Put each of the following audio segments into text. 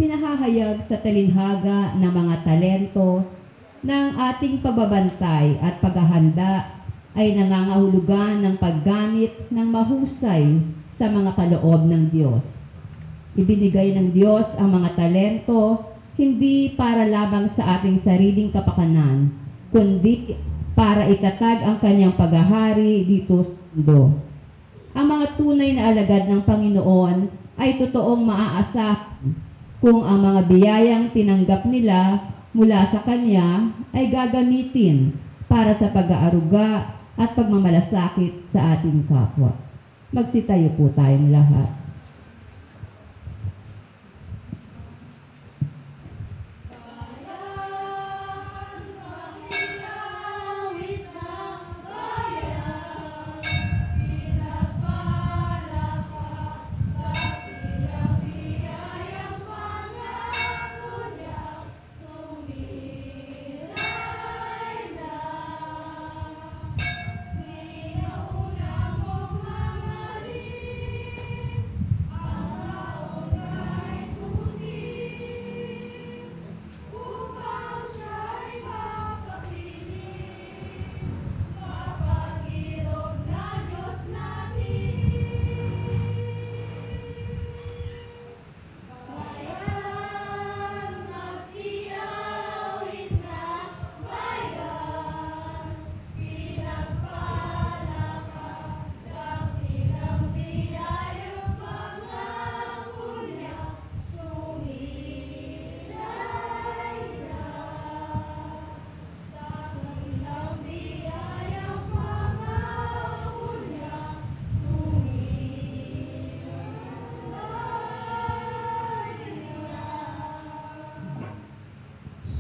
ipinahahayag sa talinhaga ng mga talento ng ating pagbabantay at paghahanda ay nangangahulugan ng paggamit ng mahusay sa mga kaloob ng Diyos. Ibinigay ng Diyos ang mga talento hindi para lamang sa ating sariling kapakanan, kundi para itatag ang kanyang paghahari dito sa mundo. Ang mga tunay na alagad ng Panginoon ay totoong maaasahan kung ang mga biyayang tinanggap nila mula sa Kanya ay gagamitin para sa pag-aaruga at pagmamalasakit sa ating kapwa. Magsitayo po tayong lahat.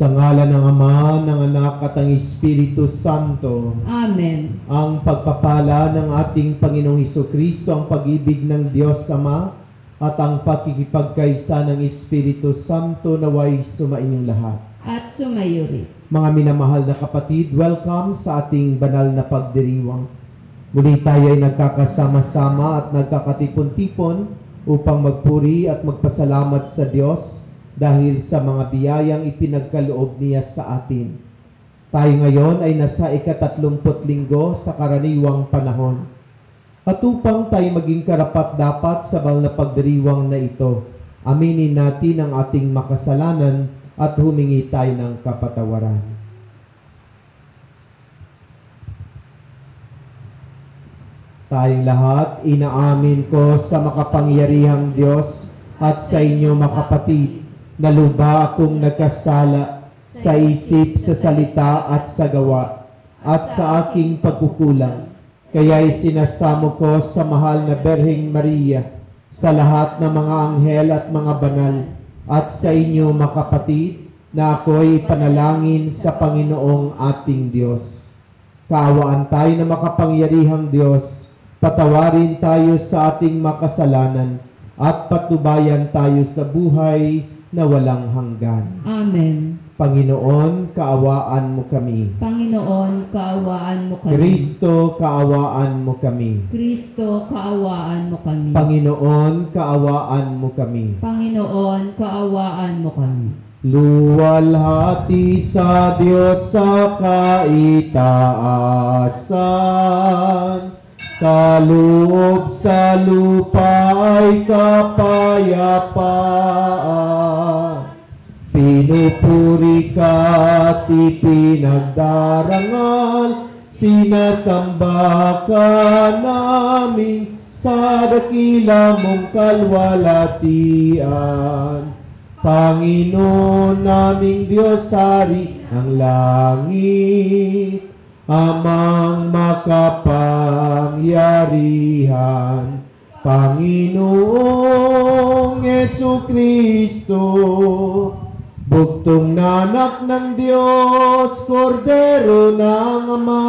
Sa ngalan ng Ama, ng Anak at ng Espiritu Santo. Amen. Ang pagpapala ng ating Panginoong Hesukristo, ang pag-ibig ng Diyos Ama, at ang pakikipagkaisa ng Espiritu Santo naway sumainyong lahat. At sumayo rin. Mga minamahal na kapatid, welcome sa ating banal na pagdiriwang. Muli tayo ay nagkakasama-sama at nagkakatipon-tipon upang magpuri at magpasalamat sa Diyos dahil sa mga biyayang ipinagkaloob niya sa atin. Tayo ngayon ay nasa ika-30 linggo sa karaniwang panahon. At upang tayo maging karapat-dapat sa banal na pagdiriwang na ito, aminin natin ang ating makasalanan at humingi tayo ng kapatawaran. Tayong lahat, inaamin ko sa makapangyarihang Diyos at sa inyo makapatid, na luba akong nagkasala sa isip, sa salita at sa gawa, at sa aking pagkukulang. Kaya'y sinasamo ko sa mahal na Berheng Maria, sa lahat ng mga anghel at mga banal, at sa inyo makapatid, na ako'y panalangin sa Panginoong ating Diyos. Kaawaan tayo na makapangyarihang Diyos, patawarin tayo sa ating makasalanan, at patubayan tayo sa buhay na walang hanggan. Amen. Panginoon, kaawaan mo kami. Panginoon, kaawaan mo kami. Kristo, kaawaan mo kami. Kristo, kaawaan mo kami. Panginoon, kaawaan mo kami. Panginoon, kaawaan mo kami. Luwalhati sa Diyos sa kaitaasan, kaloob sa lupa ay kapayapaan. Pinupuri ka at ipinagdarangal, sinasamba ka namin sa dakila mong kalwalhatian. Panginoon naming Diyos, Hari ng langit, Amang makapangyarihan, Panginoong Jesucristo, bugtong na anak ng Diyos, Kordero ng Ama,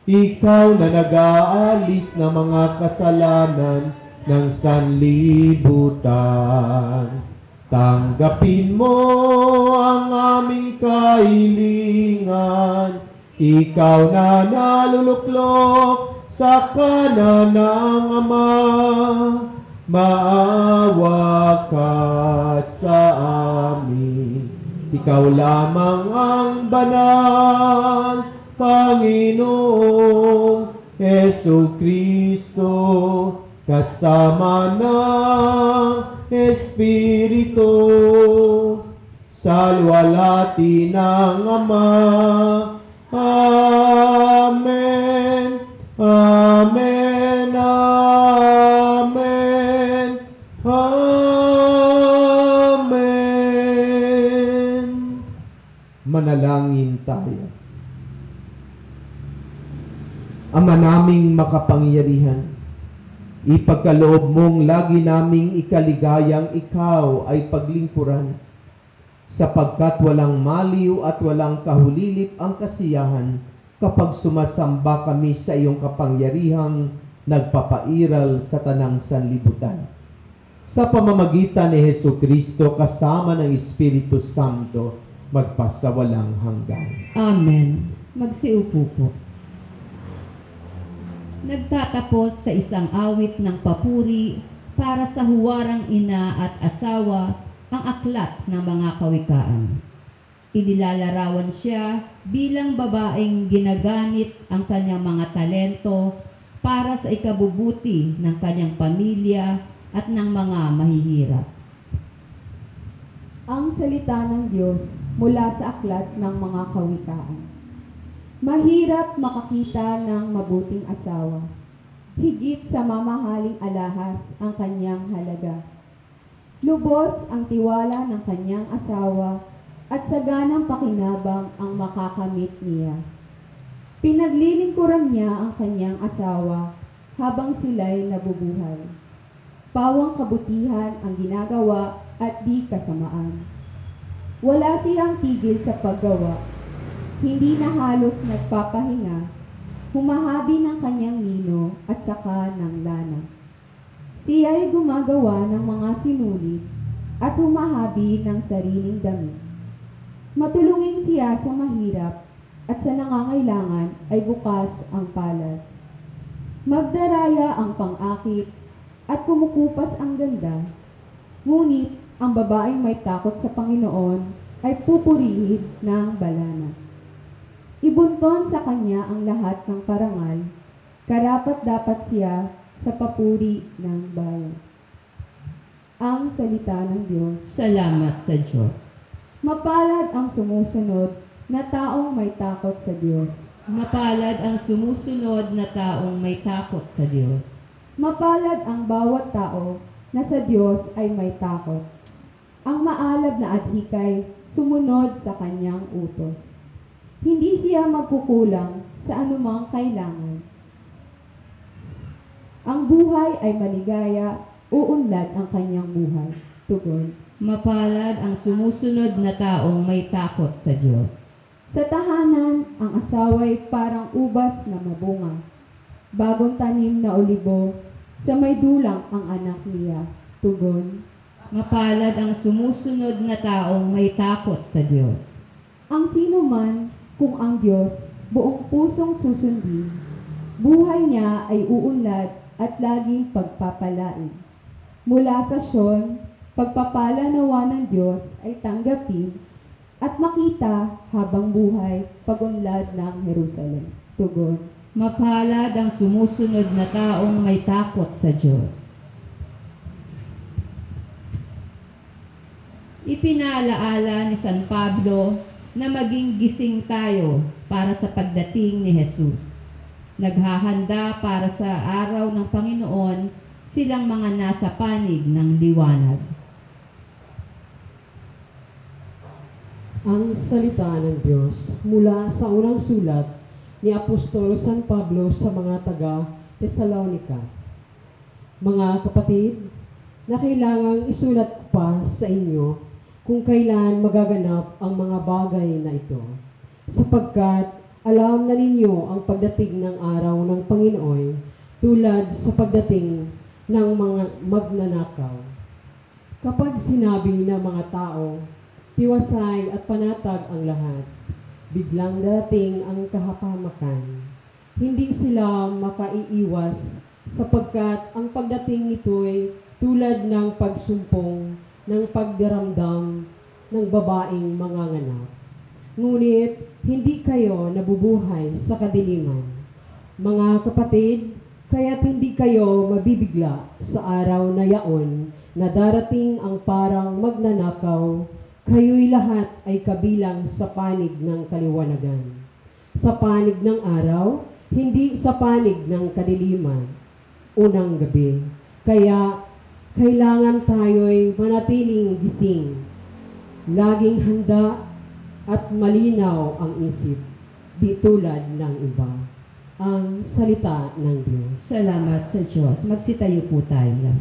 ikaw na nag-aalis ng mga kasalanan ng sanlibutan. Tanggapin mo ang aming kahilingan, ikaw na naluluklok sa kanan ng Ama, maawa ka sa amin. Ikaw lamang ang banal, Panginoong Jesucristo, kasama ng Espiritu, sa luwalhati ng Ama. Amen. Amen. Amen. Amen. Manalangin tayo. Ama naming makapangyarihan, ipagkaloob mong lagi naming ikaligayang ikaw ay paglingkuran, sapagkat walang maliw at walang kahulilip ang kasiyahan kapag sumasamba kami sa iyong kapangyarihang nagpapairal sa tanang sanlibutan. Sa pamamagitan ni Jesucristo kasama ng Espiritu Santo, magpasawalang hanggan. Amen. Magsiupo po. Nagtatapos sa isang awit ng papuri para sa huwarang ina at asawa ang aklat ng mga kawikaan. Inilalarawan siya bilang babaeng ginagamit ang kanyang mga talento para sa ikabubuti ng kanyang pamilya at ng mga mahihirap. Ang salita ng Diyos mula sa aklat ng mga kawikaan. Mahirap makakita ng mabuting asawa. Higit sa mamahaling alahas ang kanyang halaga. Lubos ang tiwala ng kanyang asawa at saganang pakinabang ang makakamit niya. Pinaglilingkuran niya ang kanyang asawa habang sila'y nabubuhay. Pawang kabutihan ang ginagawa at di kasamaan. Wala siyang tigil sa paggawa. Hindi na halos nagpapahinga, humahabi ng kanyang nino at saka ng lana. Siya ay gumagawa ng mga sinulit at humahabi ng sariling damit. Matulungin siya sa mahirap at sa nangangailangan ay bukas ang palad. Magdaraya ang pang-akit at kumukupas ang ganda, ngunit ang babaeng may takot sa Panginoon ay pupurihin ng balana. Ibunton sa kanya ang lahat ng parangal, karapat-dapat siya sa papuri ng bayan. Ang salita ng Diyos. Salamat sa Diyos. Mapalad ang sumusunod na taong may takot sa Diyos. Mapalad ang sumusunod na taong may takot sa Diyos. Mapalad ang bawat tao na sa Diyos ay may takot. Ang maalab na adhikay sumunod sa kanyang utos. Hindi siya magkukulang sa anumang kailangan. Ang buhay ay maligaya, uunlad ang kanyang buhay. Tugon. Mapalad ang sumusunod na taong may takot sa Diyos. Sa tahanan, ang asawa'y parang ubas na mabunga. Bagong tanim na olibo, sa may dulang ang anak niya. Tugon. Mapalad ang sumusunod na taong may takot sa Diyos. Ang sino man, kung ang Diyos buong pusong susundin, buhay niya ay uunlad at laging pagpapalain. Mula sa Sion, pagpapala nawa ng Diyos ay tanggapin at makita habang buhay pagunlad ng Jerusalem. Tugon. Mapalad ang sumusunod na taong may takot sa Diyos. Ipinaalaala ni San Pablo na maging gising tayo para sa pagdating ni Jesus. Naghahanda para sa araw ng Panginoon silang mga nasa panig ng liwanag. Ang salita ng Diyos mula sa unang sulat ni Apostol San Pablo sa mga taga-Tesalonica. Mga kapatid, na kailangang isulat ko pa sa inyo kung kailan magaganap ang mga bagay na ito, sapagkat alam na ninyo ang pagdating ng araw ng Panginoon tulad sa pagdating ng mga magnanakaw. Kapag sinabi ng mga tao, tiwasay at panatag ang lahat, biglang dating ang kahapamakan. Hindi sila makaiiwas sapagkat ang pagdating nito'y tulad ng pagsumpong ng pagdaramdam ng babaeng manganganak. Ngunit hindi kayo nabubuhay sa kadiliman. Mga kapatid, kaya't hindi kayo mabibigla sa araw na yaon na darating ang parang magnanakaw, kayo'y lahat ay kabilang sa panig ng kaliwanagan. Sa panig ng araw, hindi sa panig ng kadiliman, unang gabi. Kaya kailangan tayo'y manatiling gising, laging handa at malinaw ang isip, di tulad ng iba. Ang salita ng Diyos. Salamat sa Diyos. Magsitayo po tayo.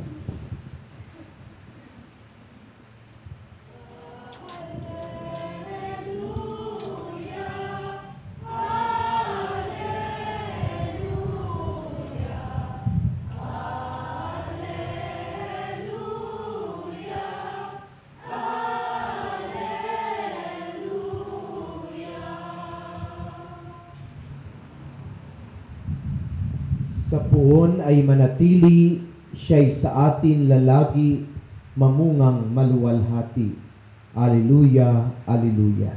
Sa puon ay manatili, siya'y sa atin lalagi, mamungang maluwalhati. Alleluia, Alleluia.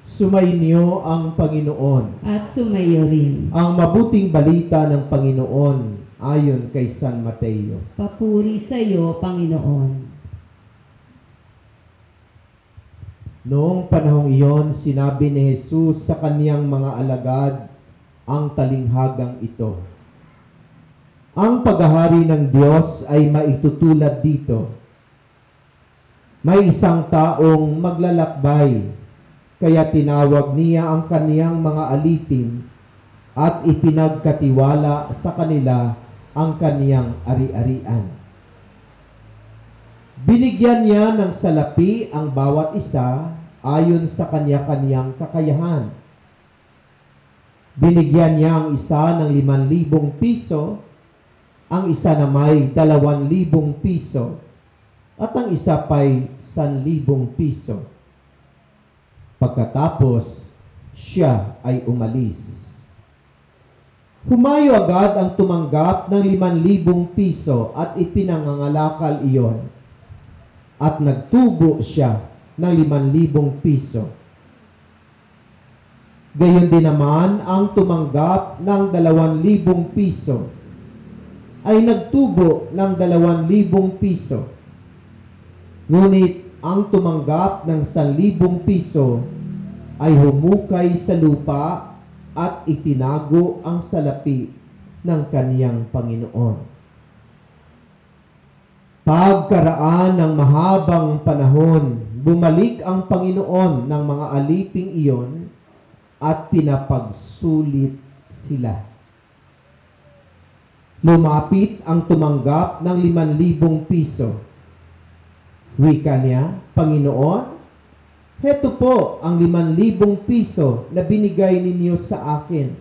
Sumainyo ang Panginoon. At sumayo rin. Ang mabuting balita ng Panginoon ayon kay San Mateo. Papuri sa iyo, Panginoon. Noong panahong iyon, sinabi ni Jesus sa kaniyang mga alagad ang talinghagang ito. Ang paghahari ng Diyos ay maitutulad dito. May isang taong maglalakbay, kaya tinawag niya ang kaniyang mga alipin at ipinagkatiwala sa kanila ang kaniyang ari-arian. Binigyan niya ng salapi ang bawat isa ayon sa kanya-kanyang kakayahan. Binigyan niya ang isa ng 5,000 piso, ang isa na may 2,000 piso, at ang isa pa'y 1,000 piso. Pagkatapos, siya ay umalis. Humayo agad ang tumanggap ng 5,000 piso at ipinangangalakal iyon, at nagtubo siya ng 5,000 piso. Gayon din naman ang tumanggap ng 2,000 piso ay nagtubo ng 2,000 piso. Ngunit ang tumanggap ng 1,000 piso ay humukay sa lupa at itinago ang salapi ng kaniyang Panginoon. Pagkaraan ng mahabang panahon, bumalik ang Panginoon ng mga aliping iyon at pinapagsulit sila. Lumapit ang tumanggap ng 5,000 piso. Wika niya, Panginoon, heto po ang 5,000 piso na binigay ninyo sa akin.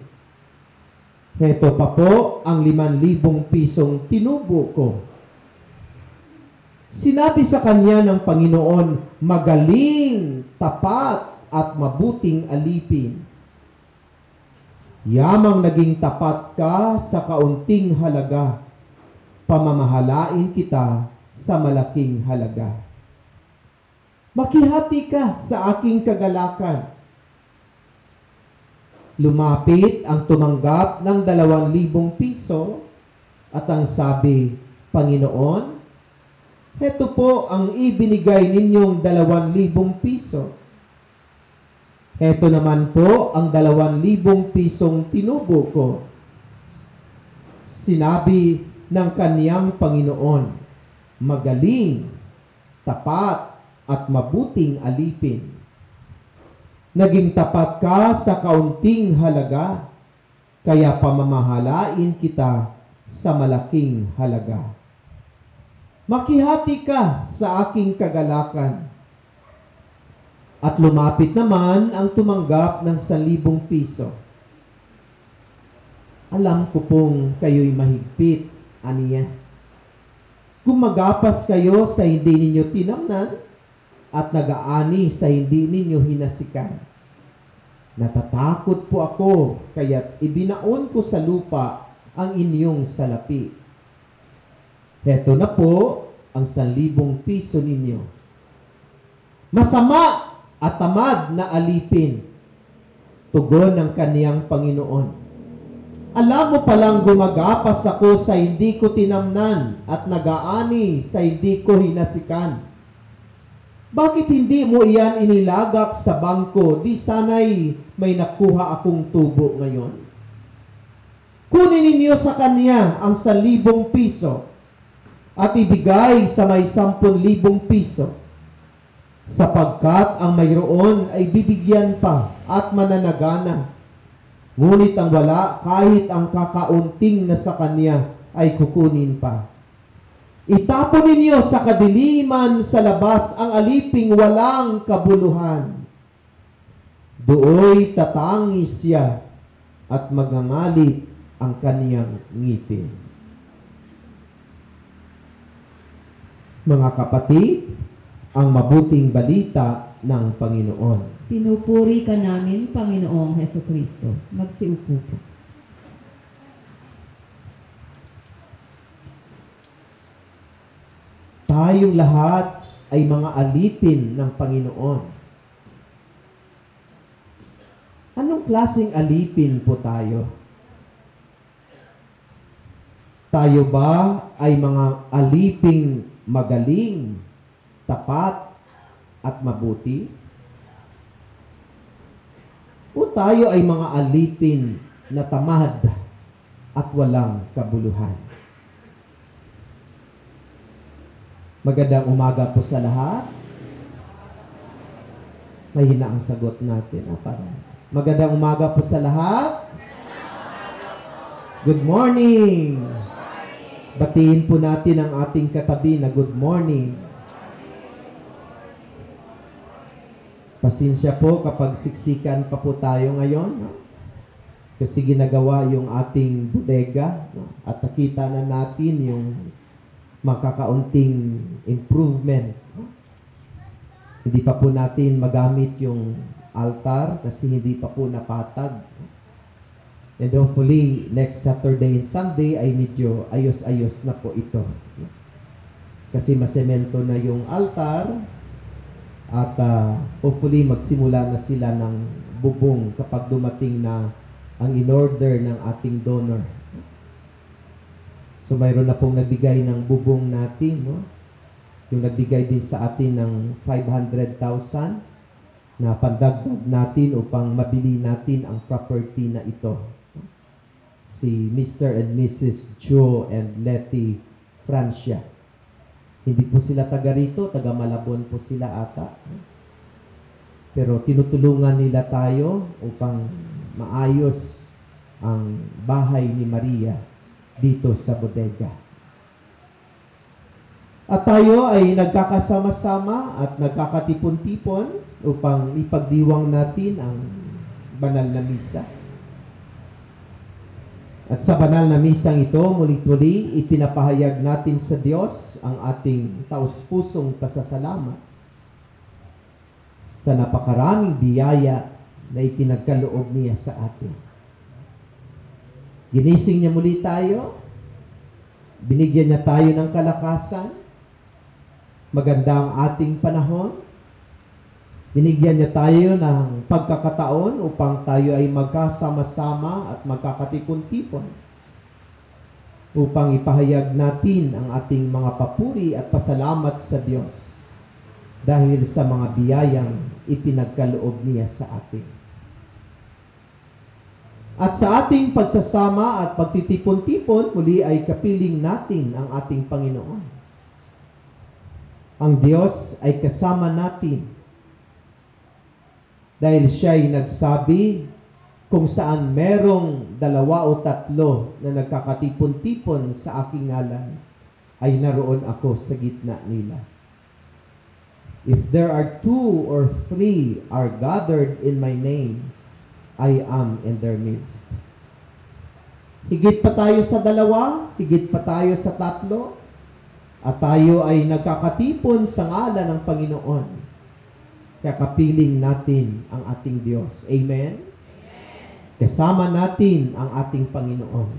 Heto pa po ang 5,000 pisong tinubo ko. Sinabi sa kanya ng Panginoon, magaling, tapat, at mabuting alipin. Yamang naging tapat ka sa kaunting halaga, pamamahalain kita sa malaking halaga. Makihati ka sa aking kagalakan. Lumapit ang tumanggap ng 2,000 piso at ang sabi, Panginoon, heto po ang ibinigay ninyong 2,000 piso. Heto naman po ang 2,000 pisong tinubo ko. Sinabi ng kaniyang Panginoon, magaling, tapat, at mabuting alipin. Naging tapat ka sa kaunting halaga, kaya pamamahalain kita sa malaking halaga. Makihati ka sa aking kagalakan. At lumapit naman ang tumanggap ng 1,000 piso. Alam ko pong kayo'y mahigpit, aniya. Kung magapas kayo sa hindi ninyo tinamnan at nag-aani sa hindi ninyo hinasikan. Natatakot po ako, kaya't ibinaon ko sa lupa ang inyong salapi. Heto na po ang 1,000 piso ninyo. Masama at tamad na alipin, tugon ng kaniyang Panginoon. Alam mo palang gumagapas ako sa hindi ko tinamnan at nagaani sa hindi ko hinasikan. Bakit hindi mo iyan inilagak sa bangko? Di sana'y may nakuha akong tubo ngayon. Kunin ninyo sa kanya ang 1,000 piso at ibigay sa may 10,000 piso, sapagkat ang mayroon ay bibigyan pa at mananagana. Ngunit ang wala, kahit ang kakaunting na sa kanya, ay kukunin pa. Itapon ninyo sa kadiliman sa labas ang aliping walang kabuluhan. Dooy tatangis siya at magangalit ang kaniyang ngipin. Mga kapatid, ang mabuting balita ng Panginoon. Pinupuri ka namin, Panginoong Hesukristo. Magsiupo po. Tayong lahat ay mga alipin ng Panginoon. Anong klaseng alipin po tayo? Tayo ba ay mga aliping magaling, tapat, at mabuti? O tayo ay mga alipin na tamad at walang kabuluhan? Magandang umaga po sa lahat. Mahina ang sagot natin. Magandang umaga po sa lahat. Good morning. Batiin po natin ang ating katabi na good morning. Pasensya po kapag siksikan pa po tayo ngayon. Kasi ginagawa yung ating bodega. At nakita na natin yung makakaunting improvement. Hindi pa po natin magamit yung altar kasi hindi pa po napatag. And hopefully, next Saturday and Sunday ay medyo ayos-ayos na po ito. Kasi masemento na yung altar at hopefully magsimula na sila ng bubong kapag dumating na ang in-order ng ating donor. So mayroon na pong nagbigay ng bubong natin, no? Yung nagbigay din sa atin ng 500,000 na pandagdag natin upang mabili natin ang property na ito. Si Mr. and Mrs. Joe and Letty Francia. Hindi po sila taga rito, taga Malabon po sila ata. Pero tinutulungan nila tayo upang maayos ang bahay ni Maria dito sa bodega. At tayo ay nagkakasama-sama at nagkakatipon-tipon upang ipagdiwang natin ang banal na misa. At sa banal na misang ito, muli-muli ipinapahayag natin sa Diyos ang ating taus-pusong pasasalamat sa napakaraming biyaya na ipinagkaloob niya sa atin. Ginising niya muli tayo, binigyan niya tayo ng kalakasan, maganda ang ating panahon, binigyan niya tayo ng pagkakataon upang tayo ay magkasama-sama at magkakatipon-tipon upang ipahayag natin ang ating mga papuri at pasalamat sa Diyos dahil sa mga biyayang ipinagkaloob niya sa atin. At sa ating pagsasama at pagtitipon-tipon, muli ay kapiling natin ang ating Panginoon. Ang Diyos ay kasama natin dahil siya ay nagsabi, kung saan merong 2 o 3 na nagkakatipon-tipon sa aking ngalan, ay naroon ako sa gitna nila. If there are 2 or 3 are gathered in my name, I am in their midst. Higit pa tayo sa 2, higit pa tayo sa 3, at tayo ay nagkakatipon sa ngalan ng Panginoon. Kaya kapiling natin ang ating Diyos. Amen? Kasama natin ang ating Panginoon.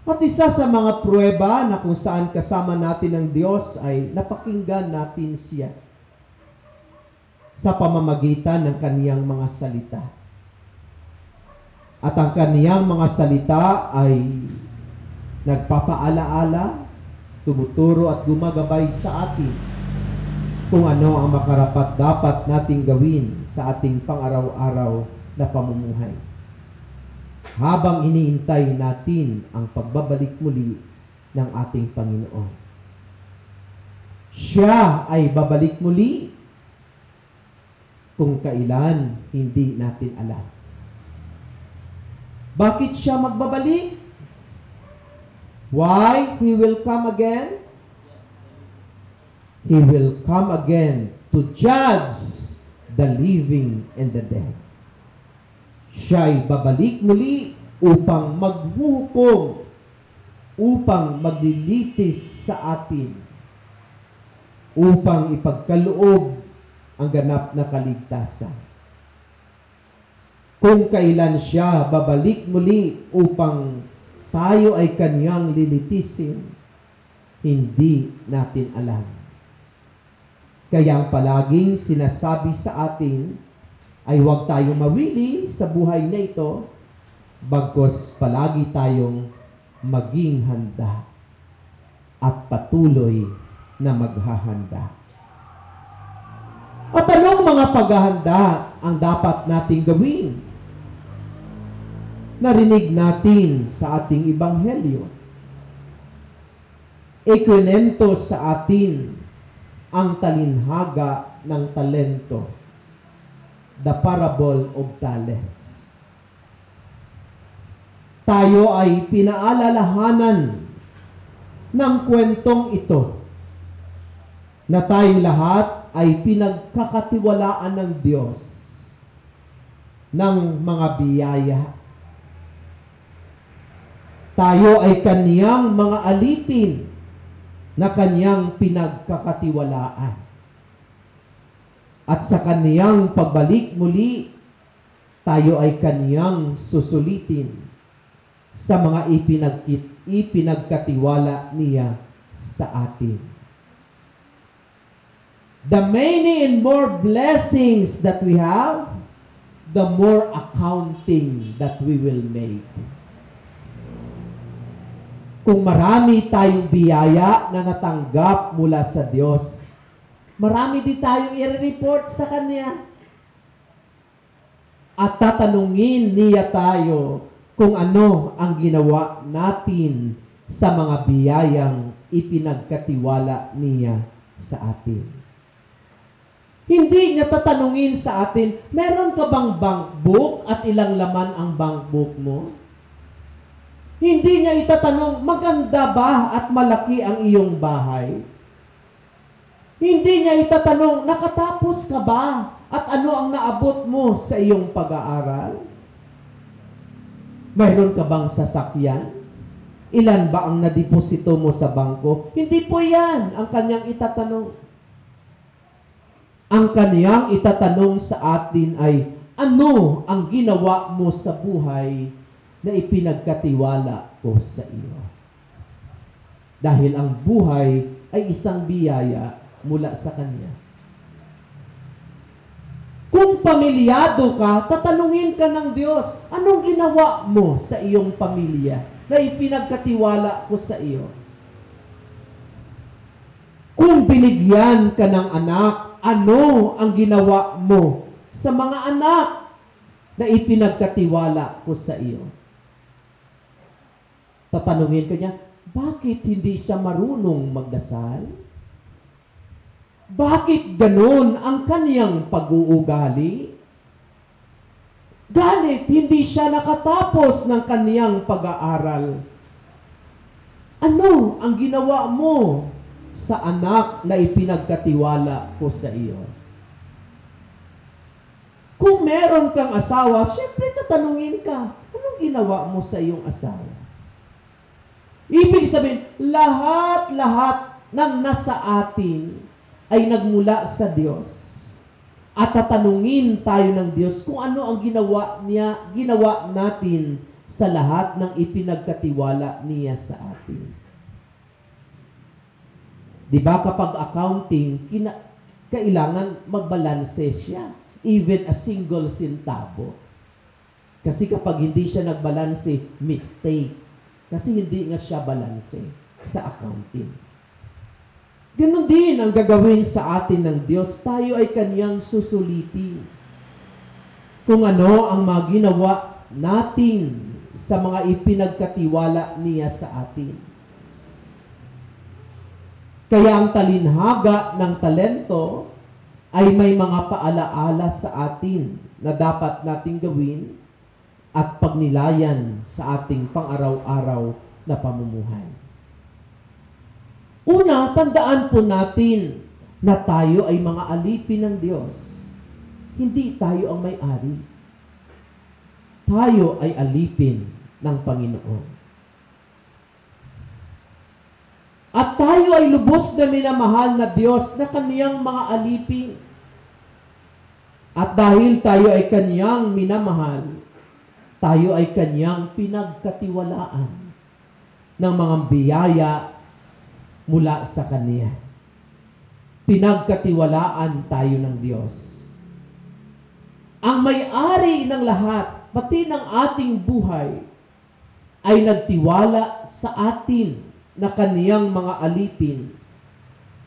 At isa sa mga pruweba na kung saan kasama natin ang Diyos ay napakinggan natin siya sa pamamagitan ng kaniyang mga salita. At ang kaniyang mga salita ay nagpapaalaala, tumuturo at gumagabay sa atin kung ano ang makarapat dapat nating gawin sa ating pang-araw-araw na pamumuhay. Habang iniintay natin ang pagbabalik muli ng ating Panginoon. Siya ay babalik muli kung kailan hindi natin alam. Bakit siya magbabalik? Why He will come again? He will come again to judge the living and the dead. Siya'y babalik muli upang maghuhukom, upang maglilitis sa atin, upang ipagkaloob ang ganap na kaligtasan. Kung kailan siya babalik muli upang tayo ay kanyang lilitisin, hindi natin alam. Kaya ang palaging sinasabi sa atin ay huwag tayong mawili sa buhay na ito, bagkus palagi tayong maging handa at patuloy na maghahanda. At anong mga paghahanda ang dapat nating gawin? Narinig natin sa ating Ebanghelyo. Ikwinento sa atin ang talinhaga ng talento. The parable of talents. Tayo ay pinaalalahanan ng kwentong ito na tayong lahat ay pinagkakatiwalaan ng Diyos ng mga biyaya. Tayo ay kaniyang mga alipin na kaniyang pinagkakatiwalaan. At sa kaniyang pagbalik muli, tayo ay kaniyang susulitin sa mga ipinagkatiwala niya sa atin. The many and more blessings that we have, the more accounting that we will make. Kung marami tayong biyaya na natanggap mula sa Diyos, marami din tayong i-report sa Kanya. At tatanungin niya tayo kung ano ang ginawa natin sa mga biyayang ipinagkatiwala niya sa atin. Hindi niya tatanungin sa atin, meron ka bang bank book at ilang laman ang bank book mo? Hindi niya itatanong, maganda ba at malaki ang iyong bahay? Hindi niya itatanong, nakatapos ka ba? At ano ang naabot mo sa iyong pag-aaral? Mayroon ka bang sasakyan? Ilan ba ang nadeposito mo sa bangko? Hindi po yan ang kanyang itatanong. Ang kanyang itatanong sa atin ay, ano ang ginawa mo sa buhay na ipinagkatiwala ko sa iyo? Dahil ang buhay ay isang biyaya mula sa Kanya. Kung pamilyado ka, tatanungin ka ng Diyos, anong ginawa mo sa iyong pamilya na ipinagkatiwala ko sa iyo? Kung binigyan ka ng anak, ano ang ginawa mo sa mga anak na ipinagkatiwala ko sa iyo? Tatanungin ka niya, bakit hindi siya marunong magdasal? Bakit ganun ang kaniyang pag-uugali? Galit, hindi siya nakatapos ng kaniyang pag-aaral. Ano ang ginawa mo sa anak na ipinagkatiwala ko sa iyo? Kung meron kang asawa, syempre tatanungin ka, anong ginawa mo sa iyong asawa? Ibig sabihin, lahat-lahat ng nasa atin ay nagmula sa Diyos. At tatanungin tayo ng Diyos kung ano ang ginawa natin sa lahat ng ipinagkatiwala niya sa atin. Di ba kapag accounting, kailangan magbalanse siya. Even a single centavo. Kasi kapag hindi siya nagbalanse, mistake. Kasi hindi nga siya balanse sa accounting. Ganon din ang gagawin sa atin ng Diyos. Tayo ay Kanyang susulitin. Kung ano ang mga ginawa natin sa mga ipinagkatiwala niya sa atin. Kaya ang talinhaga ng talento ay may mga paalaala sa atin na dapat nating gawin at pagnilayan sa ating pang-araw-araw na pamumuhay. Una, tandaan po natin na tayo ay mga alipin ng Diyos. Hindi tayo ang may-ari. Tayo ay alipin ng Panginoon. At tayo ay lubos na minamahal na Diyos na Kaniyang mga alipin. At dahil tayo ay Kaniyang minamahal, tayo ay Kaniyang pinagkatiwalaan ng mga biyaya mula sa Kaniya. Pinagkatiwalaan tayo ng Diyos. Ang may-ari ng lahat, pati ng ating buhay, ay nagtiwala sa atin na Kaniyang mga alipin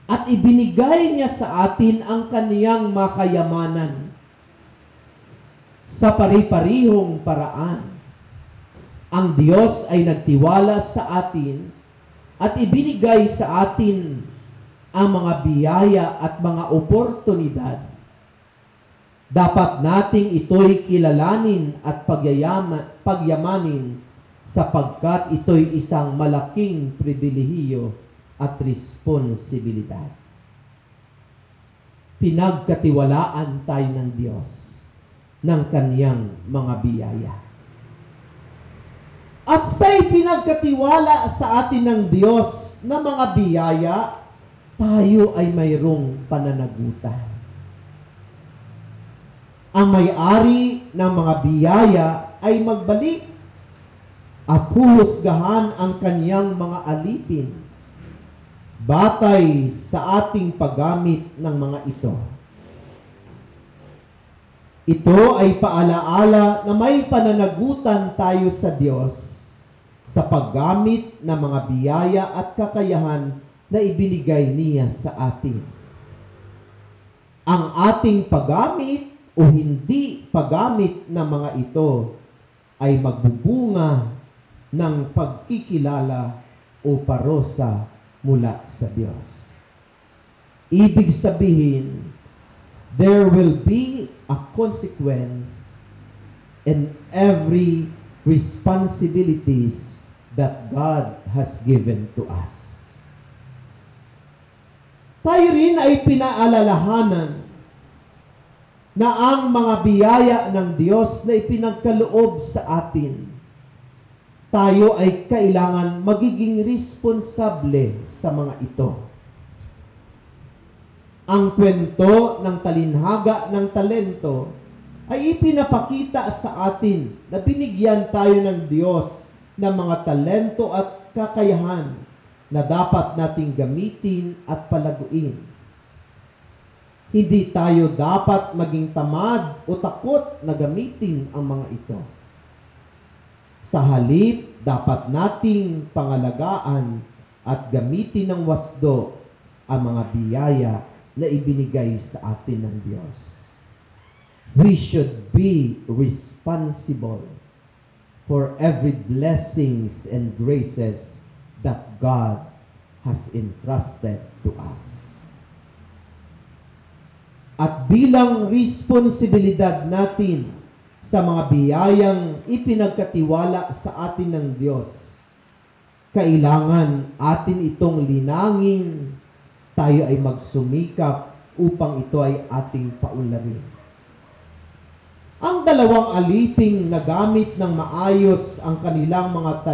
at ibinigay niya sa atin ang Kaniyang makayamanan sa pari-parihong paraan. Ang Diyos ay nagtiwala sa atin at ibinigay sa atin ang mga biyaya at mga oportunidad. Dapat nating ito'y kilalanin at pagyamanin sapagkat ito'y isang malaking pribilehiyo at responsibilidad. Pinagkatiwalaan tayo ng Diyos ng Kaniyang mga biyaya. At sa'y pinagkatiwala sa atin ng Diyos na mga biyaya, tayo ay mayroong pananagutan. Ang may-ari ng mga biyaya ay magbalik at huhusgahan ang Kaniyang mga alipin batay sa ating paggamit ng mga ito. Ito ay paalaala na may pananagutan tayo sa Diyos sa paggamit ng mga biyaya at kakayahan na ibinigay niya sa atin. Ang ating paggamit o hindi paggamit ng mga ito ay magbubunga ng pagkikilala o parusa mula sa Diyos. Ibig sabihin, there will be a consequence in every responsibilities that God has given to us. Tayo rin ay pinaalalahanan na ang mga biyaya ng Diyos na ipinagkaloob sa atin, tayo ay kailangan magiging responsable sa mga ito. Ang kwento ng talinhaga ng talento ay ipinapakita sa atin na binigyan tayo ng Diyos ng mga talento at kakayahan na dapat nating gamitin at palaguin. Hindi tayo dapat maging tamad o takot na gamitin ang mga ito. Sa halip, dapat nating pangalagaan at gamitin ng wasdo ang mga biyaya na ibinigay sa atin ng Diyos. We should be responsible for every blessings and graces that God has entrusted to us. At bilang responsibilidad natin sa mga biyayang ipinagkatiwala sa atin ng Diyos, kailangan atin itong linangin, tayo ay magsumikap upang ito ay ating paunlarin. Ang dalawang aliping nagamit ng maayos ang kanilang mga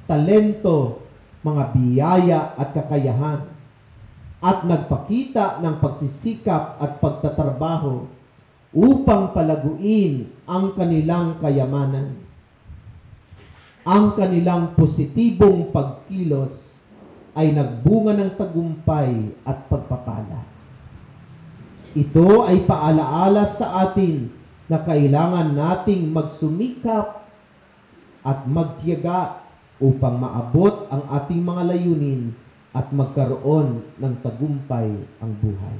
talento, mga biyaya at kakayahan, at nagpakita ng pagsisikap at pagtatrabaho upang palaguin ang kanilang kayamanan. ang kanilang positibong pagkilos ay nagbunga ng tagumpay at pagpapala. Ito ay paalaala sa atin na kailangan nating magsumikap at magtiyaga upang maabot ang ating mga layunin at magkaroon ng tagumpay ang buhay.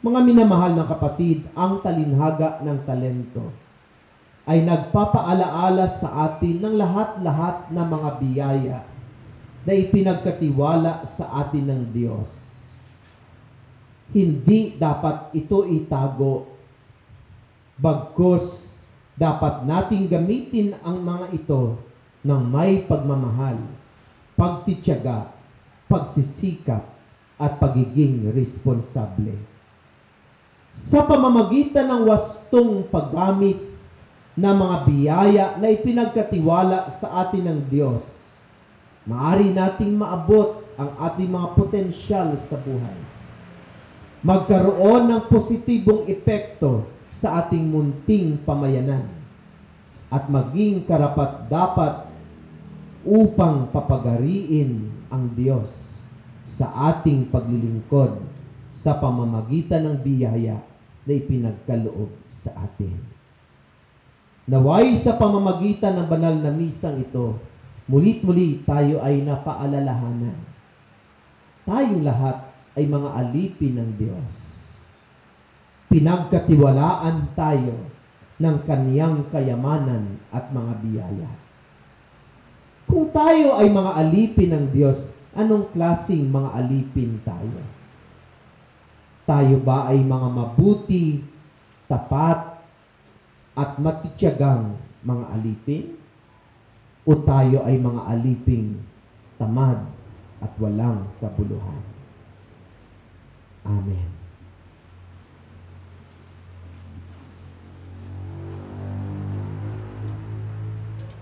Mga minamahal na kapatid, ang talinhaga ng talento ay nagpapaalaala sa atin ng lahat-lahat na mga biyaya na ipinagkatiwala sa atin ng Diyos. Hindi dapat ito itago, bagkus dapat nating gamitin ang mga ito ng may pagmamahal, pagtitiyaga, pagsisikap, at pagiging responsable. Sa pamamagitan ng wastong paggamit ng mga biyaya na ipinagkatiwala sa atin ng Diyos, maaari nating maabot ang ating mga potensyal sa buhay. Magkaroon ng positibong epekto sa ating munting pamayanan at maging karapat-dapat upang papagariin ang Diyos sa ating paglilingkod sa pamamagitan ng biyaya na ipinagkaloob sa atin. Naway sa pamamagitan ng banal na misang ito, mulit-muli tayo ay napaalalahanan. Tayong lahat ay mga alipin ng Diyos. Pinagkatiwalaan tayo ng kaniyang kayamanan at mga biyaya. Kung tayo ay mga alipin ng Diyos, anong klaseng mga alipin tayo? Tayo ba ay mga mabuti, tapat, at matitiyagang mga alipin? O tayo ay mga aliping tamad at walang kabuluhan? Amen.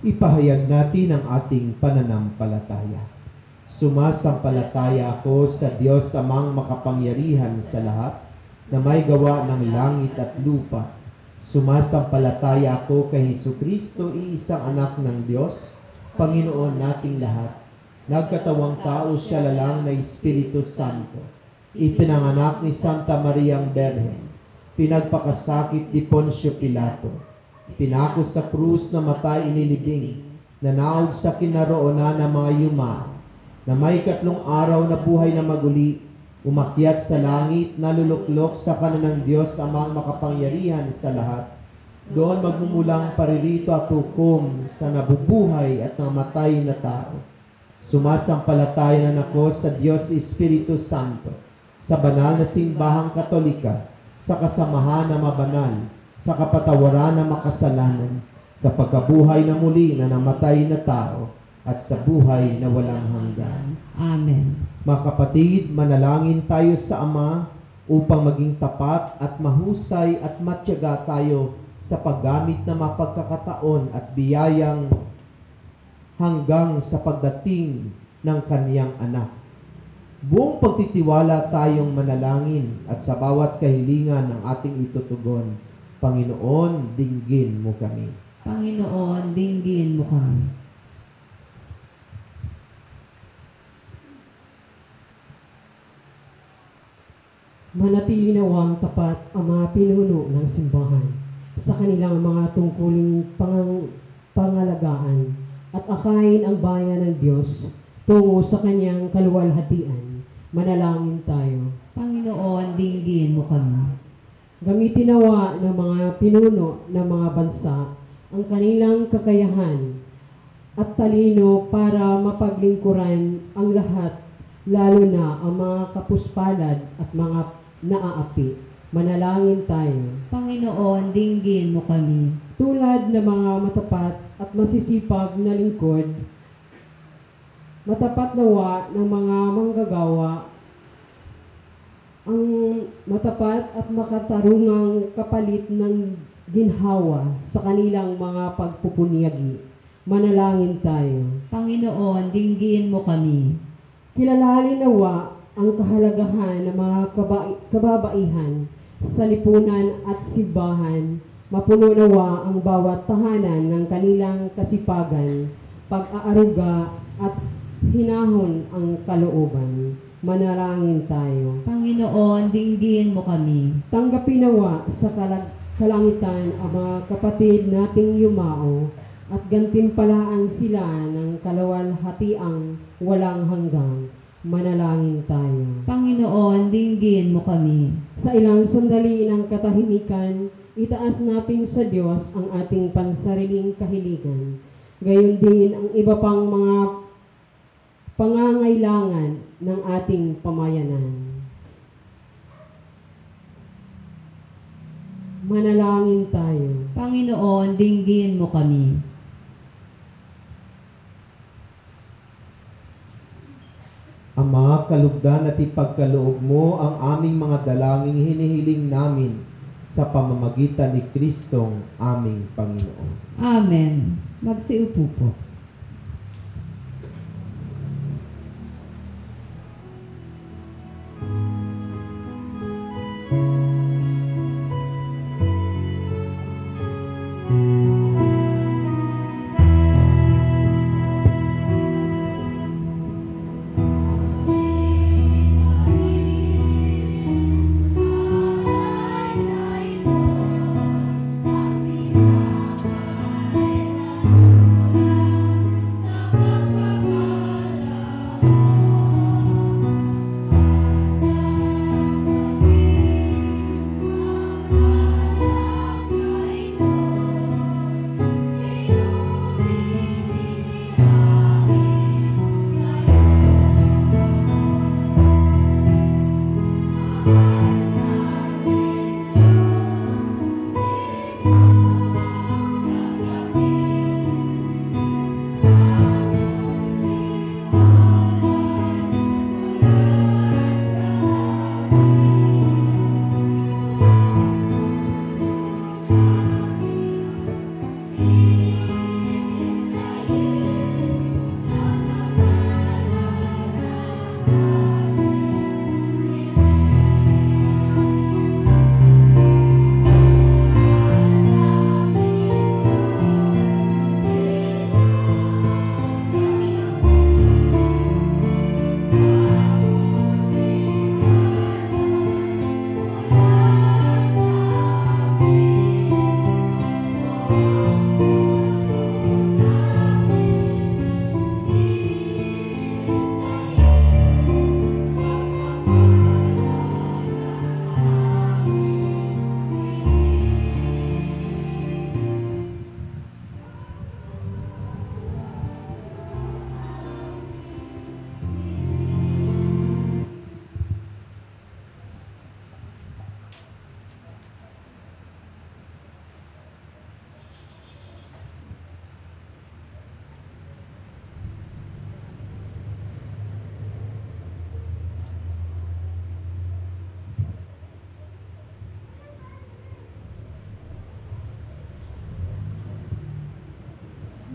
Ipahayag natin ang ating pananampalataya. Sumasampalataya ako sa Diyos amang makapangyarihan sa lahat, na may gawa ng langit at lupa. Sumasampalataya ako kay Hesukristo, iisang anak ng Diyos, Panginoon nating lahat. Nagkatawang tao siya lalang na Espiritu Santo. Ipinanganak ni Santa Mariang Berhen. Pinagpakasakit ni Poncio Pilato. Pinako sa krus na matay inilibing, nanaog sa kinaroonan ng mga yuma, na may 3 araw na buhay na maguli, umakyat sa langit, naluluklok sa kanan ng Diyos amang makapangyarihan sa lahat. Doon magmumulang paririto at hukom sa nabubuhay at namatay na tao. Sumasampalataya na ako sa Diyos Espiritu Santo, sa banal na simbahang Katolika, sa kasamahan na mabanal, sa kapatawaran ng makasalanan, sa pagkabuhay na muli na namatay na tao, at sa buhay na walang hanggan. Amen. Mga kapatid, manalangin tayo sa Ama upang maging tapat at mahusay at matyaga tayo sa paggamit ng mapagkakataon at biyayang hanggang sa pagdating ng kaniyang anak. Buong pagtitiwala tayong manalangin at sa bawat kahilingan ng ating itutugon. Panginoon, dinggin mo kami. Panginoon, dinggin mo kami. Manatili nawang tapat ang mga pinuno ng simbahan sa kanilang mga tungkuling pangalagaan at akayin ang bayan ng Diyos tungo sa kanyang kaluwalhatian. Manalangin tayo. Panginoon, dinggin mo kami. Gamitin nawa ng mga pinuno ng mga bansa ang kanilang kakayahan at talino para mapaglingkuran ang lahat, lalo na ang mga kapuspalad at mga naaapi. Manalangin tayo. Panginoon, dinggin mo kami. Tulad ng mga matapat at masisipag na lingkod, matapat nawa ng mga manggagawa, ang matapat at makatarungang kapalit ng ginhawa sa kanilang mga pagpupunyagi. Manalangin tayo. Panginoon, dinggin mo kami. Kilalanin nawa ang kahalagahan ng mga kababaihan sa lipunan at simbahan Mapuno nawa ang bawat tahanan ng kanilang kasipagan, pag-aaruga at hinahon ang kalooban. Manalangin tayo. Panginoon, dinggin mo kami. Tanggapin nawa sa kalangitan ang mga kapatid nating yumao at gantimpalaan sila ng kalawalhatiang walang hanggang. Manalangin tayo. Panginoon, dinggin mo kami. Sa ilang sandali ng katahimikan, itaas natin sa Diyos ang ating pansariling kahiligan. Gayon din ang iba pang mga pangangailangan ng ating pamayanan. Manalangin tayo. Panginoon, dinggin mo kami. Ama, kalugdan at ipagkaloob mo ang aming mga dalangin hinihiling namin sa pamamagitan ni Kristong aming Panginoon. Amen. Magsiupo po.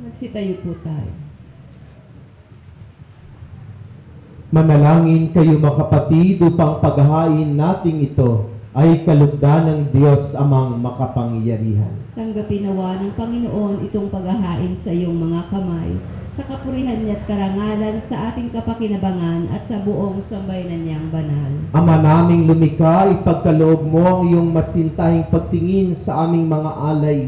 Magsitayo po tayo. Manalangin kayo mga kapatid upang paghahain nating ito ay kalugdan ng Diyos amang makapangyarihan. Tanggapin nawa ng Panginoon itong paghahain sa iyong mga kamay, sa kapurihan niya at karangalan sa ating kapakinabangan at sa buong sambayanan niyang banal. Ama naming lumikha, ipagkaloob mo ang iyong masintahing pagtingin sa aming mga alay,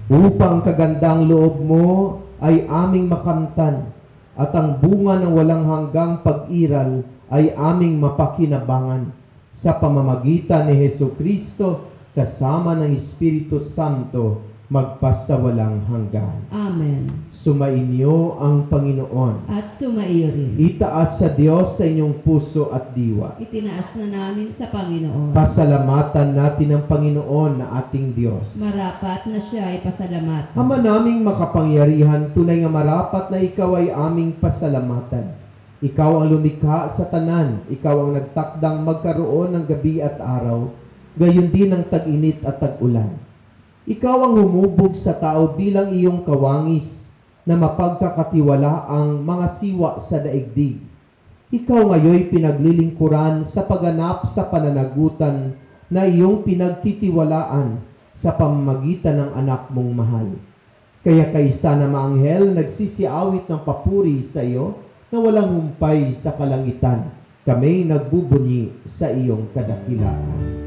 upang kagandang loob mo ay aming makamtan, at ang bunga ng walang hanggang pag-iral ay aming mapakinabangan. Sa pamamagitan ni Hesukristo, kasama ng Espiritu Santo, magpasawalang hanggan. Amen. Sumainyo ang Panginoon. At sumaiyo rin. Itaas sa Diyos sa inyong puso at diwa. Itinaas na namin sa Panginoon. Pasalamatan natin ang Panginoon na ating Diyos. Marapat na siya ay pasalamatan. Ama naming makapangyarihan, tunay nga marapat na ikaw ay aming pasalamatan. Ikaw ang lumikha sa tanan, ikaw ang nagtakdang magkaroon ng gabi at araw, gayon din ang tag-init at tag-ulan. Ikaw ang humubog sa tao bilang iyong kawangis na mapagkakatiwala ang mga siwa sa daigdig. Ikaw ngayoy pinaglilingkuran sa pagganap sa pananagutan na iyong pinagtitiwalaan sa pamamagitan ng anak mong mahal. Kaya kaisa na maanghel nagsisiawit ng papuri sa iyo na walang humpay sa kalangitan. Kami nagbubunyi sa iyong kadakilaan.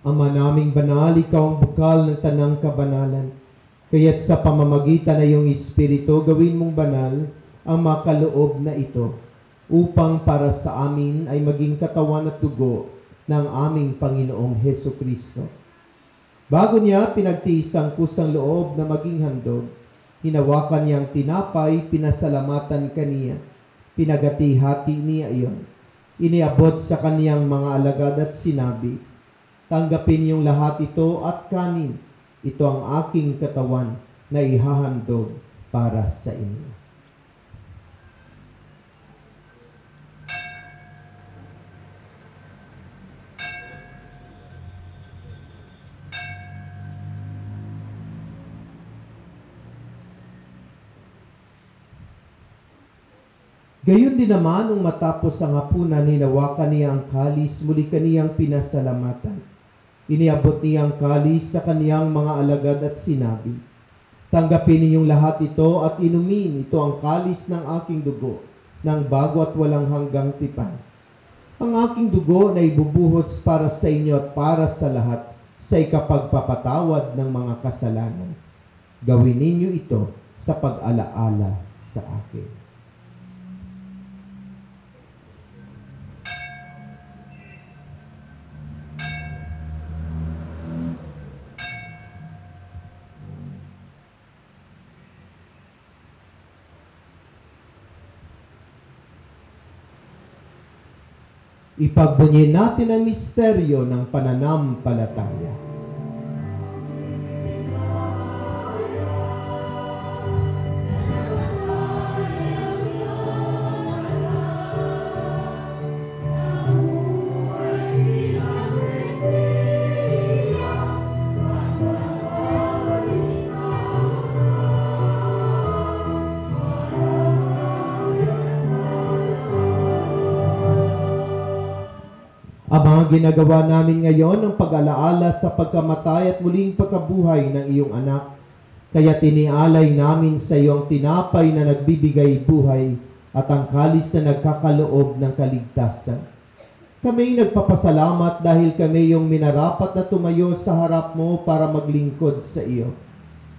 Ama naming banal, ikaw ang bukal ng tanang kabanalan. Kaya't sa pamamagitan na iyong Espiritu, gawin mong banal ang makaloob na ito, upang para sa amin ay maging katawan at dugo ng aming Panginoong Heso Kristo. Bago niya pinagtiis ang kusang loob na maging handog, hinawakan niyang tinapay, pinasalamatan kaniya, pinagati-hati niya iyon. Iniabot sa kaniyang mga alagad at sinabi, tanggapin niyong lahat ito at kanin. Ito ang aking katawan na ihahandog para sa inyo. Gayon din naman, nung matapos ang hapunan, hinawakan niya ang kalis, muli kaniyang pinasalamatan. Iniabot niya ang kalis sa kaniyang mga alagad at sinabi, tanggapin ninyong lahat ito at inumin. Ito ang kalis ng aking dugo, ng bago at walang hanggang tipan. Ang aking dugo na ibubuhos para sa inyo at para sa lahat sa ikapagpapatawad ng mga kasalanan. Gawin ninyo ito sa pag-alaala sa akin. Ipagbunyin natin ang misteryo ng pananampalataya. Ang mga ginagawa namin ngayon ang pag-alaala sa pagkamatay at muling pagkabuhay ng iyong anak. Kaya tinialay namin sa iyo ang tinapay na nagbibigay buhay at ang kalis na nagkakaloob ng kaligtasan. Kami nagpapasalamat dahil kami yung minarapat na tumayo sa harap mo para maglingkod sa iyo.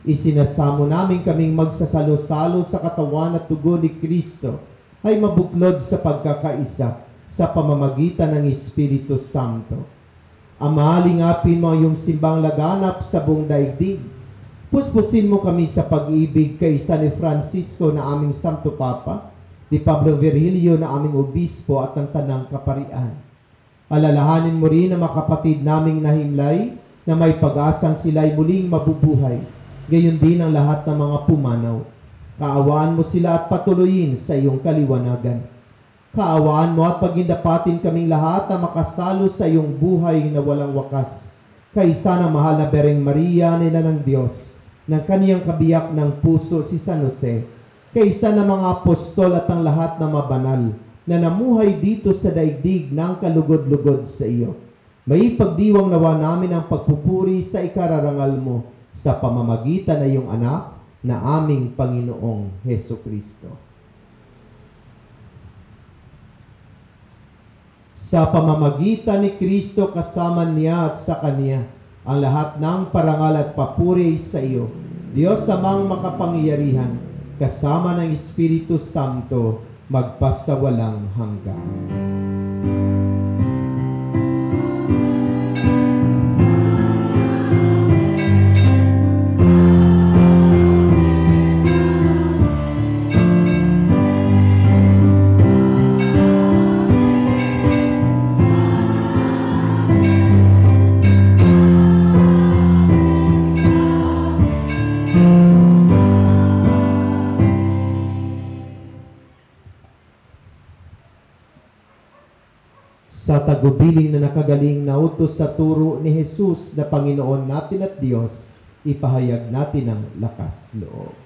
Isinasamo namin kaming magsasalo-salo sa katawan at dugo ni Kristo ay mabuklod sa pagkakaisa sa pamamagitan ng Espiritu Santo. Ama, lingapin mo yung simbang laganap sa buong daigdig. Puspusin mo kami sa pag-ibig kay San Francisco na aming Santo Papa, ni Pablo Virgilio na aming Obispo at ng Tanang Kaparian. Alalahanin mo rin ang mga kapatid naming nahimlay na may pag-asang sila'y muling mabubuhay. Gayon din ang lahat ng mga pumanaw. Kaawaan mo sila at patuloyin sa iyong kaliwanagan. Kaawaan mo at pagindapatin kaming lahat na makasalo sa iyong buhay na walang wakas. Kaisa ng mahal na Bereng Maria, Ina ng Diyos, ng kaniyang kabiyak ng puso si San Jose, kaisa ng mga apostol at ang lahat na mabanal na namuhay dito sa daigdig ng kalugod-lugod sa iyo. May pagdiwang nawa namin ang pagpupuri sa ikararangal mo sa pamamagitan ng iyong anak na aming Panginoong Heso Kristo. Sa pamamagitan ni Kristo kasama niya at sa Kanya, ang lahat ng parangal at papuri sa iyo, Diyos amang makapangyarihan, kasama ng Espiritu Santo, magpasawalang hanggan. Sa tagubilin na nakagaling na utos sa turo ni Jesus na Panginoon natin at Diyos, ipahayag natin ang lakas loob.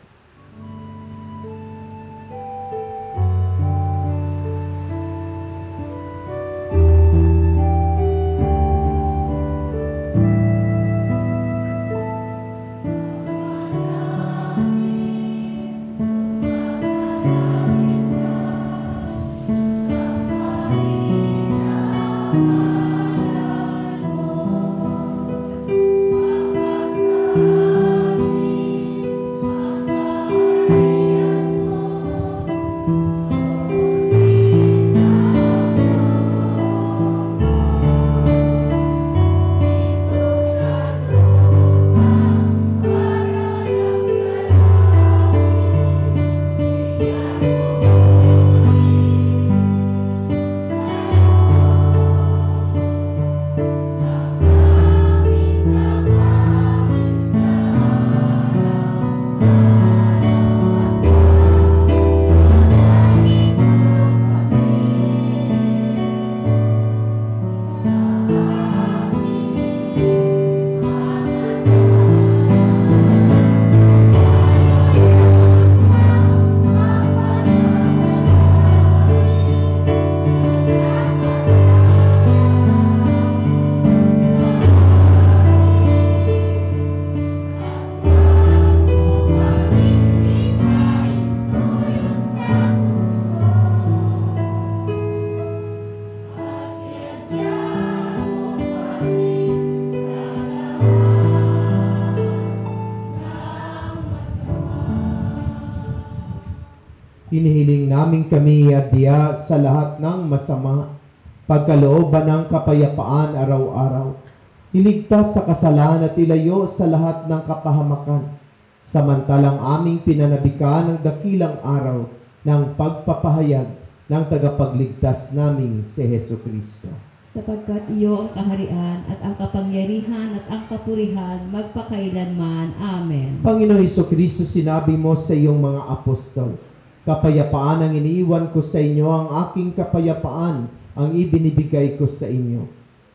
Hinihiling namin kami adya sa lahat ng masama, pagkalooban ng kapayapaan araw-araw, iligtas sa kasalanan at ilayo sa lahat ng kapahamakan, samantalang aming pinanabikan ng dakilang araw ng pagpapahayag ng tagapagligtas naming si Hesu Kristo. Sapagkat iyo ang kaharian at ang kapangyarihan at ang kapurihan magpakailanman. Amen. Panginoong Hesu Kristo, sinabi mo sa iyong mga apostol, kapayapaan ang iniiwan ko sa inyo, ang aking kapayapaan ang ibinibigay ko sa inyo.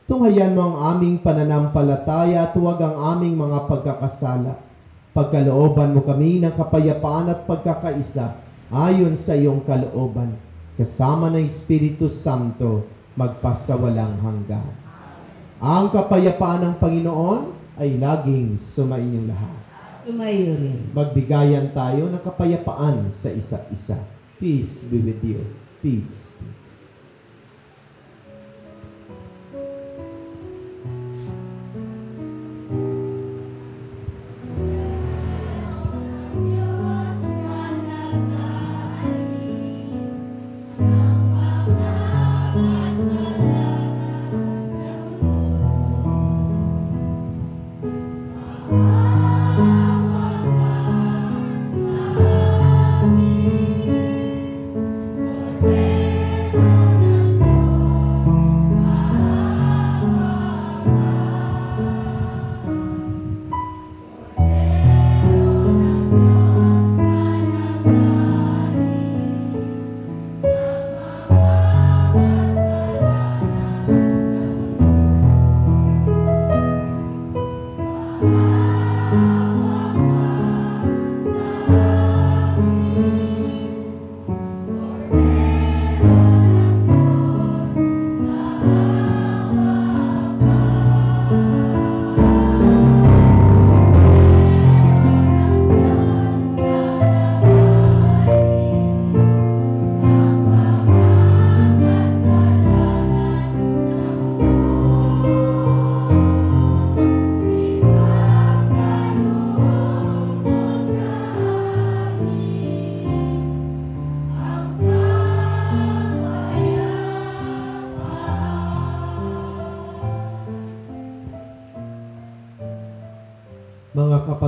Tunghayan mo ang aming pananampalataya at huwag ang aming mga pagkakasala. Pagkalooban mo kami ng kapayapaan at pagkakaisa ayon sa iyong kalooban, kasama ng Espiritu Santo, magpasawalang hanggan. Ang kapayapaan ng Panginoon ay laging sumainyong lahat. Tumayo rin. Magbigayan tayo ng kapayapaan sa isa't isa. Peace be with you. Peace.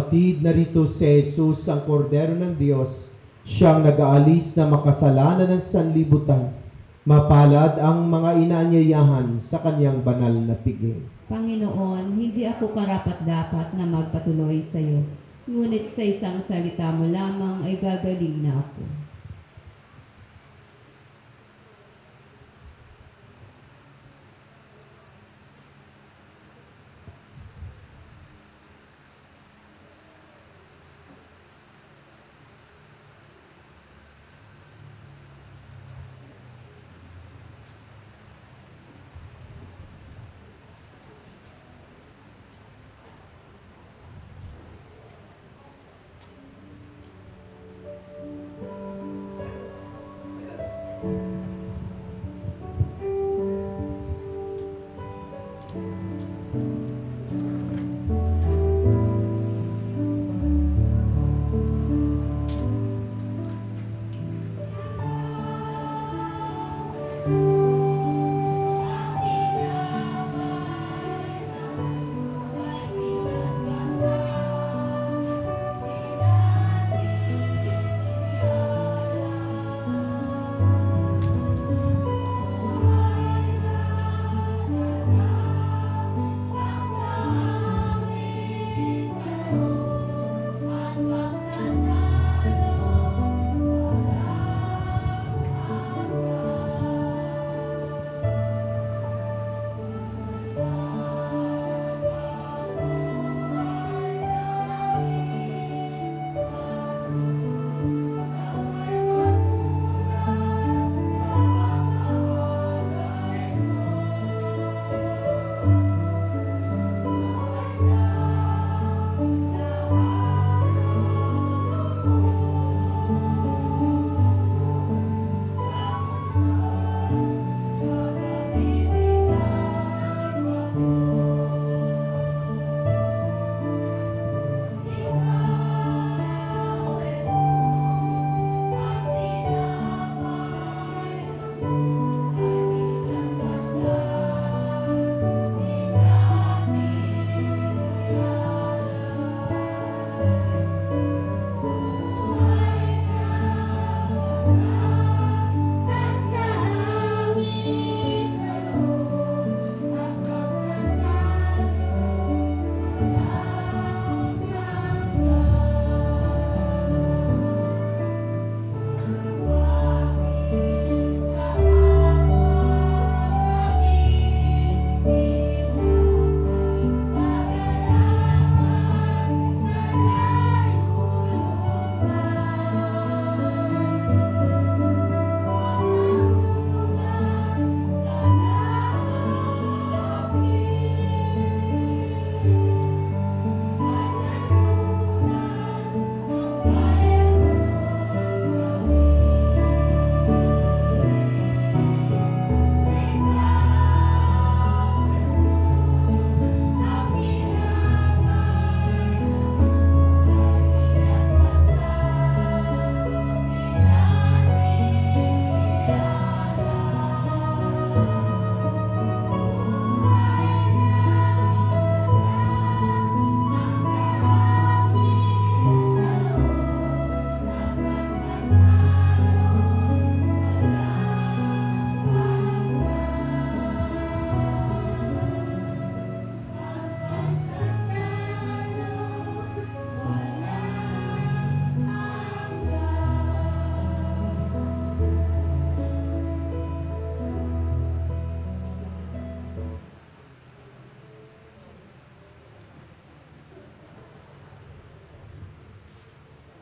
kapatid, narito si Jesus, ang kordero ng Diyos, siyang nag-aalis na makasalanan ng sanlibutan. Mapalad ang mga inaanyayahan sa kanyang banal na piging. Panginoon, hindi ako karapat-dapat na magpatuloy sa iyo, ngunit sa isang salita mo lamang ay gagaling na ako.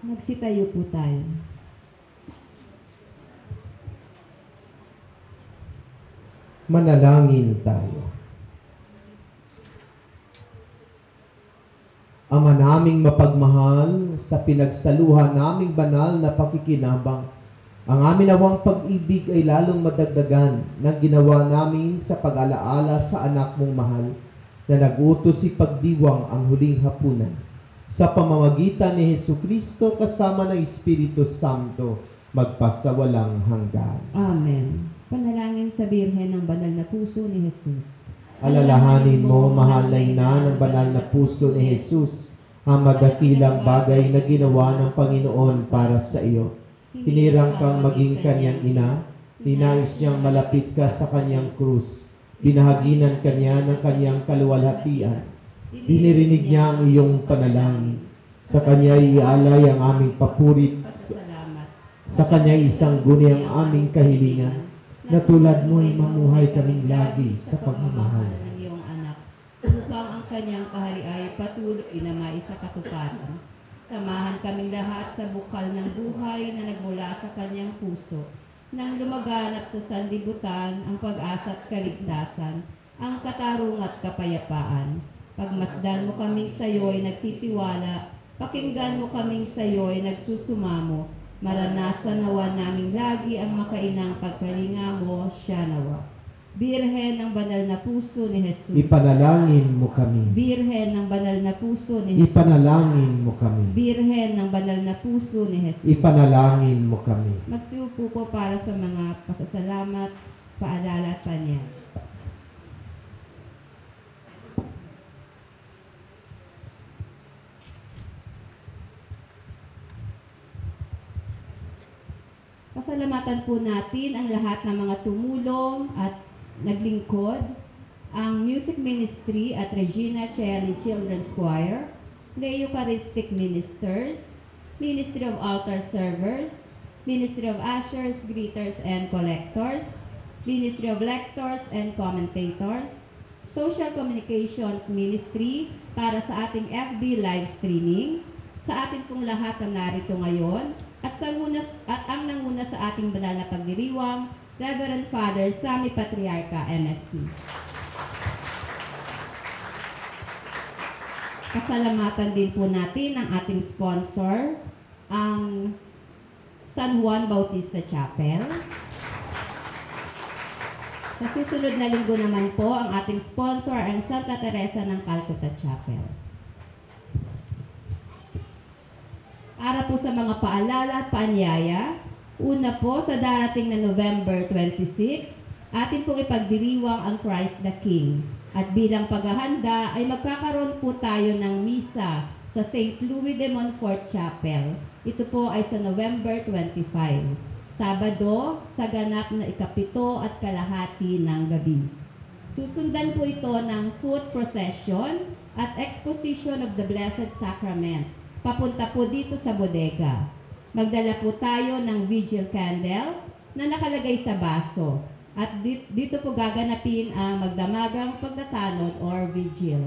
Magsitayo po tayo. Manalangin tayo. Ama naming mapagmahal, sa pinagsaluhan naming banal na pakikinabang, ang amin nawang pag-ibig ay lalong madagdagan ng ginawa namin sa pag-alaala sa anak mong mahal na nag-utos si pagdiwang ang huling hapunan. Sa pamamagitan ni Jesucristo kasama ng Espiritu Santo, magpasawalang hanggan. Amen. Panalangin sa Birhen ng Banal na Puso ni Jesus. Alalahanin mo, mahal na ina ng banal na puso ni Jesus, ang madakilang bagay na ginawa ng Panginoon para sa iyo. Hinirang kang maging kanyang ina, ninais niyang malapit ka sa kanyang krus, binahaginan kanya ng kanyang kaluwalhatian, dinirinig niya ang iyong panalangin. Sa kanya ialay ang aming papurit, Pasasalamat. sa kanya isangguni ang aming kahilingan, na tulad mo'y mamuhay kaming lagi sa pagmamahal. Ng iyong anak, upang ang kanyang kaharian ay patuloy na maisa katuparan. Samahan kaming lahat sa bukal ng buhay na nagmula sa kanyang puso, nang lumaganap sa sanlibutan ang pag-asa at kaligtasan, ang katarungan at kapayapaan. Pagmasdan mo kaming sayo'y nagtitiwala, pakinggan mo kaming sayo'y nagsusumamo, maranasan nawa naming lagi ang makainang pagkalinga mo, siya nawa. Birhen ng banal na puso ni Jesus. Ipanalangin mo kami. Birhen ng banal na puso ni Jesus. Ipanalangin mo kami. Birhen ng banal na puso ni Jesus. Ipanalangin mo kami. Magsiupo po para sa mga pasasalamat, paalala at panyag. Pasalamatan po natin ang lahat ng mga tumulong at naglingkod, ang Music Ministry at Regina Cheli Children's Choir, Lay Eucharistic Ministers, Ministry of Altar Servers, Ministry of Ushers, Greeters, and Collectors, Ministry of Lectors and Commentators, Social Communications Ministry para sa ating FB live streaming, sa atin pong lahat na narito ngayon, at ang nanguna sa ating banal na pagdiriwang, Reverend Father Sammy Patriarca, MSc. Pasalamatan din po natin ang ating sponsor, ang San Juan Bautista Chapel. Sa susunod na linggo naman po, ang ating sponsor ang Santa Teresa ng Calcutta Chapel. Para po sa mga paalala at paanyaya, una po sa darating na November 26, atin pong ipagdiriwang ang Christ the King. At bilang paghahanda ay magkakaroon po tayo ng misa sa St. Louis de Montfort Chapel. Ito po ay sa November 25, Sabado sa ganap na ikapito at kalahati ng gabi. Susundan po ito ng foot procession at exposition of the Blessed Sacrament. Papunta po dito sa bodega. Magdala po tayo ng vigil candle na nakalagay sa baso. At dito po gaganapin ang magdamagang pagtatanod or vigil.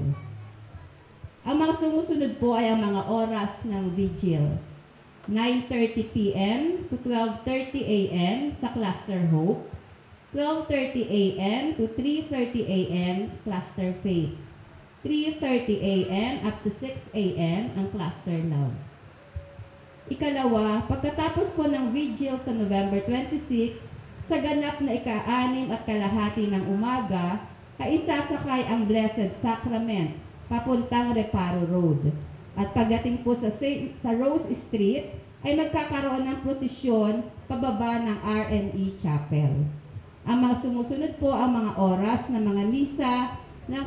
Ang mga sumusunod po ay ang mga oras ng vigil. 9:30 p.m. to 12:30 a.m. sa Cluster Hope. 12:30 a.m. to 3:30 a.m. Cluster Faith. 3:30 a.m. up to 6 a.m. ang Cluster Love. Ikalawa, pagkatapos po ng vigil sa November 26, sa ganap na ika-6 at kalahati ng umaga, ay isasakay ang Blessed Sacrament papuntang Reparo Road. At pagdating po sa Rose Street, ay magkakaroon ng prosesyon pababa ng RNE Chapel. Ang mga sumusunod po ang mga oras ng mga misa ng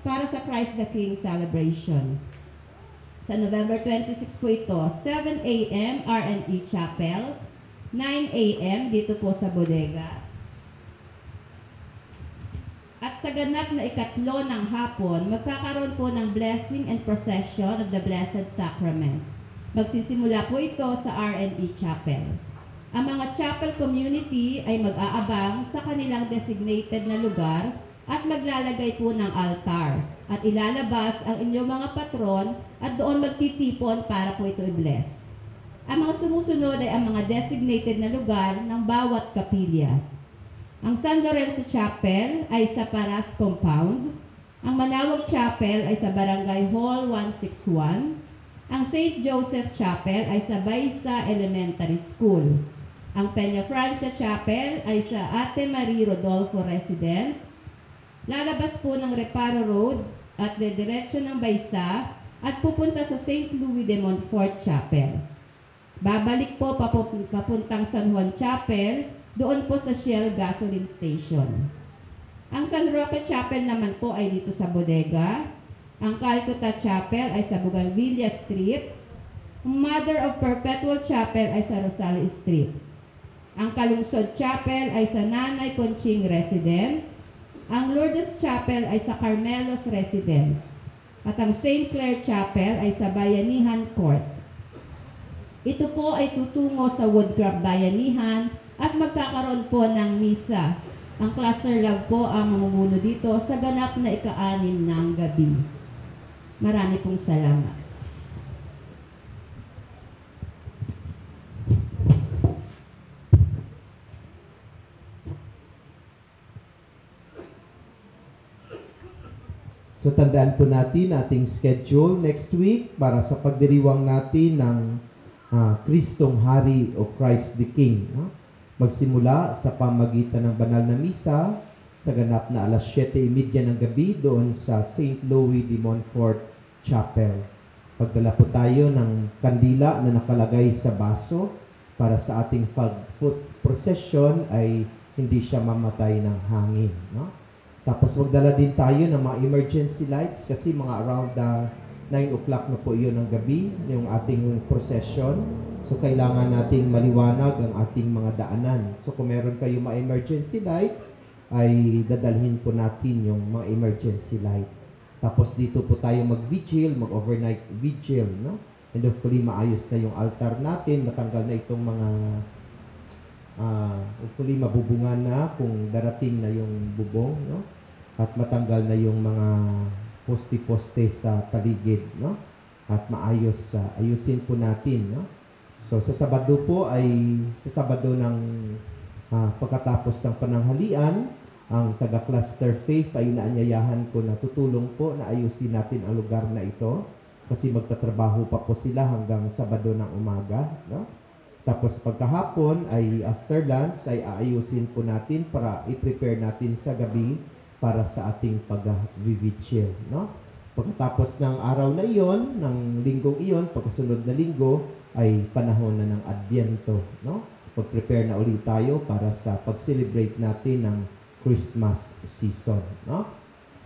para sa Christ the King celebration. Sa November 26 po ito, 7 a.m. RNE Chapel, 9 a.m. dito po sa bodega. At sa ganap na ikatlo ng hapon, magkakaroon po ng blessing and procession of the Blessed Sacrament. Magsisimula po ito sa RNE Chapel. Ang mga chapel community ay mag-aabang sa kanilang designated na lugar at maglalagay po ng altar at ilalabas ang inyong mga patron at doon magtitipon para po ito i-bless. Ang mga sumusunod ay ang mga designated na lugar ng bawat kapilya. Ang San Lorenzo Chapel ay sa Paras Compound. Ang Manawag Chapel ay sa Barangay Hall 161. Ang St. Joseph Chapel ay sa Baysa Elementary School. Ang Peña Francia Chapel ay sa Ate Marie Rodolfo Residence. Lalabas po ng Reparo Road at dediretso ng Baysa at pupunta sa St. Louis de Montfort Chapel. Babalik po papuntang San Juan Chapel, doon po sa Shell Gasoline Station. Ang San Roque Chapel naman po ay dito sa bodega. Ang Calcutta Chapel ay sa Bougainvillea Street. Ang Mother of Perpetual Chapel ay sa Rosales Street. Ang Kalungsod Chapel ay sa Nanay Conching Residence. Ang Lourdes Chapel ay sa Carmelos Residence. At ang St. Clair Chapel ay sa Bayanihan Court. Ito po ay tutungo sa Woodcraft Bayanihan at magkakaroon po ng misa. Ang cluster love po ang mamumuno dito sa ganap na ika-6 ng gabi. Marami pong salamat. So tandaan po natin ating schedule next week para sa pagdiriwang natin ng Kristong Hari o Christ the King. No? Magsimula sa pamagitan ng banal na misa sa ganap na alas 7:30 ng gabi doon sa St. Louis de Montfort Chapel. Pagdala po tayo ng kandila na nakalagay sa baso para sa ating foot procession ay hindi siya mamatay ng hangin. No? Tapos magdala din tayo ng mga emergency lights kasi mga around 9 o'clock na po iyon ng gabi, yung ating procession. So kailangan nating maliwanag ang ating mga daanan. So kung meron kayo mga emergency lights, ay dadalhin po natin yung mga emergency light. Tapos dito po tayo mag-vigil, mag-overnight vigil. No? And hopefully maayos na yung altar natin, matanggal na itong mga hopefully mabubungan na kung darating na yung bubong, no? At matanggal na yung mga poste-poste sa paligid, no? At maayos, ayusin po natin, no? So sa Sabado po ay sa Sabado ng pagkatapos ng pananghalian, ang taga-cluster faith ay inaanyayahan ko na tutulong po na ayusin natin ang lugar na ito kasi magtatrabaho pa po sila hanggang Sabado ng umaga, no? Tapos pagkahapon ay after lunch ay aayusin po natin para i-prepare natin sa gabi para sa ating pag-vigil, no? Pagkatapos ng araw na iyon, ng linggong iyon, pagkasunod na linggo ay panahon na ng Adbyento, no? Pag-prepare na ulit tayo para sa pag-celebrate natin ng Christmas season, no?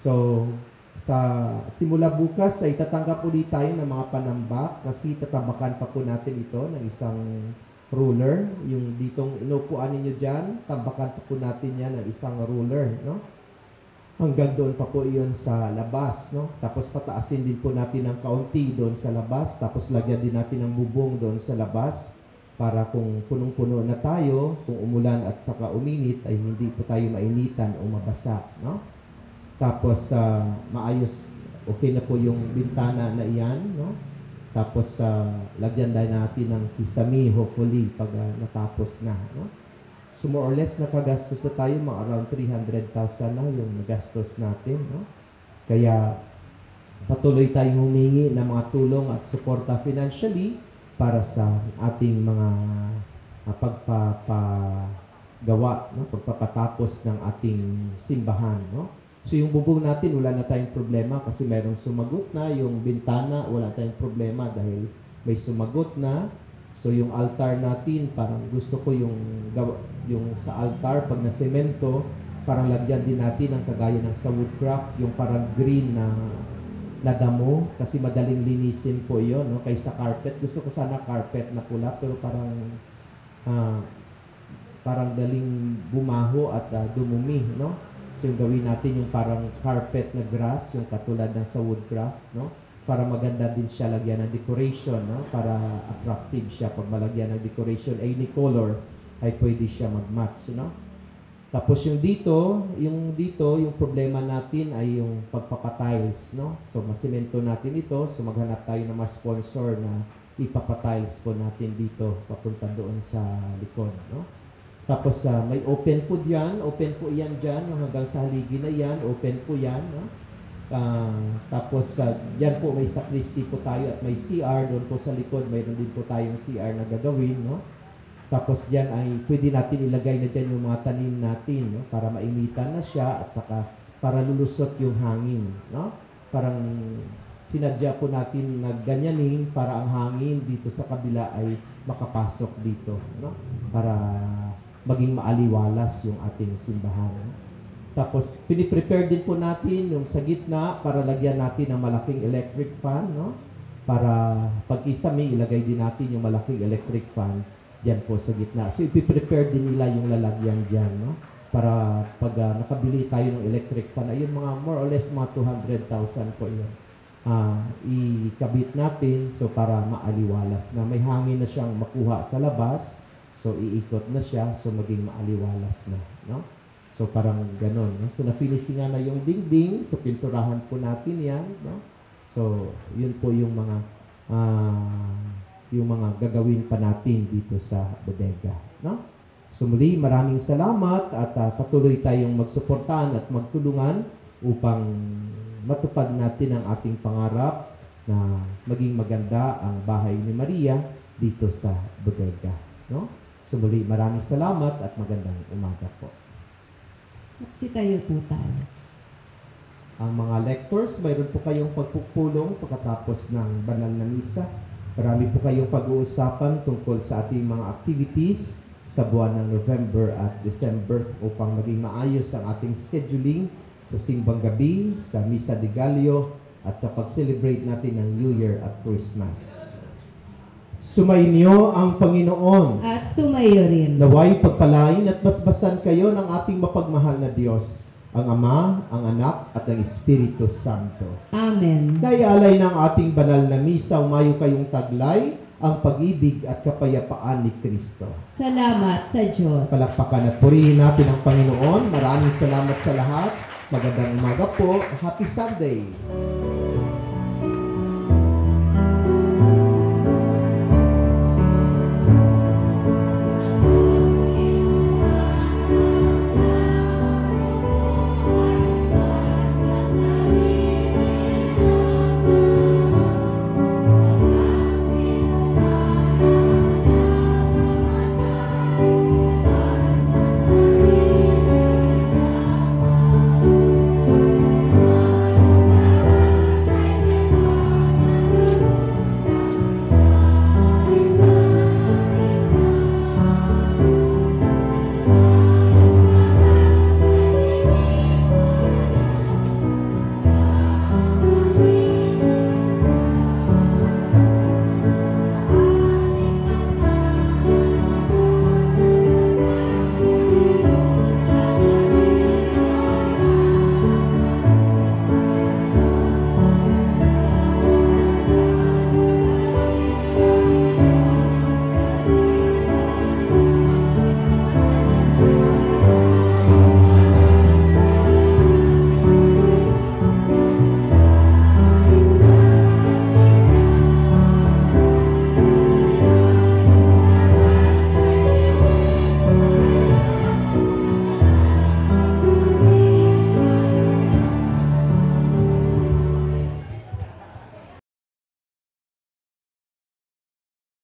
So sa simula bukas ay tatanggap ulit tayo ng mga panambak kasi tatabakan pa po natin ito ng isang ruler. Yung ditong inupuan ninyo dyan, tambakan pa po natin yan ng isang ruler, no? Hanggang doon pa po iyon sa labas, no? Tapos pataasin din po natin ng kaunti doon sa labas, tapos lagyan din natin ng bubong doon sa labas para kung punong-puno na tayo, kung umulan at saka uminit ay hindi po tayo mainitan o mabasa, no? Tapos maayos, okay na po yung bintana na iyan, no? Tapos lagyan din natin ng kisame hopefully pag natapos na, no? So more or less nakagastos na tayo, mga around 300,000 na yung nagastos natin, no? Kaya patuloy tayong humingi ng mga tulong at suporta financially para sa ating mga pagpapagawa, no? Pagpapatapos ng ating simbahan, no? So yung bubong natin, wala na tayong problema kasi mayroong sumagot na. Yung bintana, wala tayong problema dahil may sumagot na. So yung altar natin, parang gusto ko yung sa altar, pag nasemento, parang lagyan din natin ang kagaya ng sa woodcraft, yung parang green na damo kasi madaling linisin po yon, no? Kaysa carpet. Gusto ko sana carpet na pula pero parang daling bumaho at dumumi, no? So yung gawin natin yung parang carpet na grass, yung katulad ng sa woodcraft, no? Para maganda din siya lagyan ng decoration, no? Para attractive siya pag malagyan ng decoration, any color ay pwede siya mag-match, no? Tapos yung dito, yung problema natin ay yung pagpapatiles, no? So masemento natin ito, so maghanap tayo ng mga sponsor na ipapatiles po natin dito papunta doon sa likod, no? Tapos may open po diyan, no? Hanggang sa haligi na yan, open po yan, no? Tapos diyan po may sacristy po tayo at may CR doon po sa likod, mayroon din po tayong CR na gagawin, no? Tapos diyan ay pwede natin ilagay na diyan yung mga tanim natin, no? Para mainitan na siya at saka para lulusot yung hangin, no? Parang sinadya po natin na ganyanin para ang hangin dito sa kabila ay makapasok dito, no? Para maging maaliwalas yung ating simbahan. Tapos, piniprepare din po natin yung sa gitna para lagyan natin ng malaking electric fan, no? Para pag isami, ilagay din natin yung malaking electric fan dyan po sa gitna. So, ipiprepare din nila yung lalagyan dyan, no? Para pag nakabili tayo ng electric fan, ayun mga more or less mga 200,000 po yun. Ikabit natin so para maaliwalas na. May hangin na siyang makuha sa labas, so iikot na siya, so maging maaliwalas na, no? So parang ganun, no? So na-finishingan na yung dingding, so pinturahan po natin yan, no? So yun po yung mga gagawin pa natin dito sa bodega, no? So muli, maraming salamat at patuloy tayong magsuportahan at magtulungan upang matupad natin ang ating pangarap na maging maganda ang bahay ni Maria dito sa bodega, no? So muli, maraming salamat at magandang umaga po. Sitayo po tayo. Ang mga lectors, mayroon po kayong pagpupulong pagkatapos ng banal na misa. Marami po kayong pag-uusapan tungkol sa ating mga activities sa buwan ng November at December upang maging maayos ang ating scheduling sa simbang gabi, sa Misa de Gallo at sa pag-celebrate natin ng New Year at Christmas. Sumainyo ang Panginoon. At sumayo rin. Naway pagpalain at basbasan kayo ng ating mapagmahal na Diyos, ang Ama, ang Anak, at ang Espiritu Santo. Amen. Kayalay ng ating banal na misa, umayo kayong taglay ang pag-ibig at kapayapaan ni Kristo. Salamat sa Diyos. Palakpakan at purihin natin ang Panginoon. Maraming salamat sa lahat. Magandang umaga po. Happy Sunday.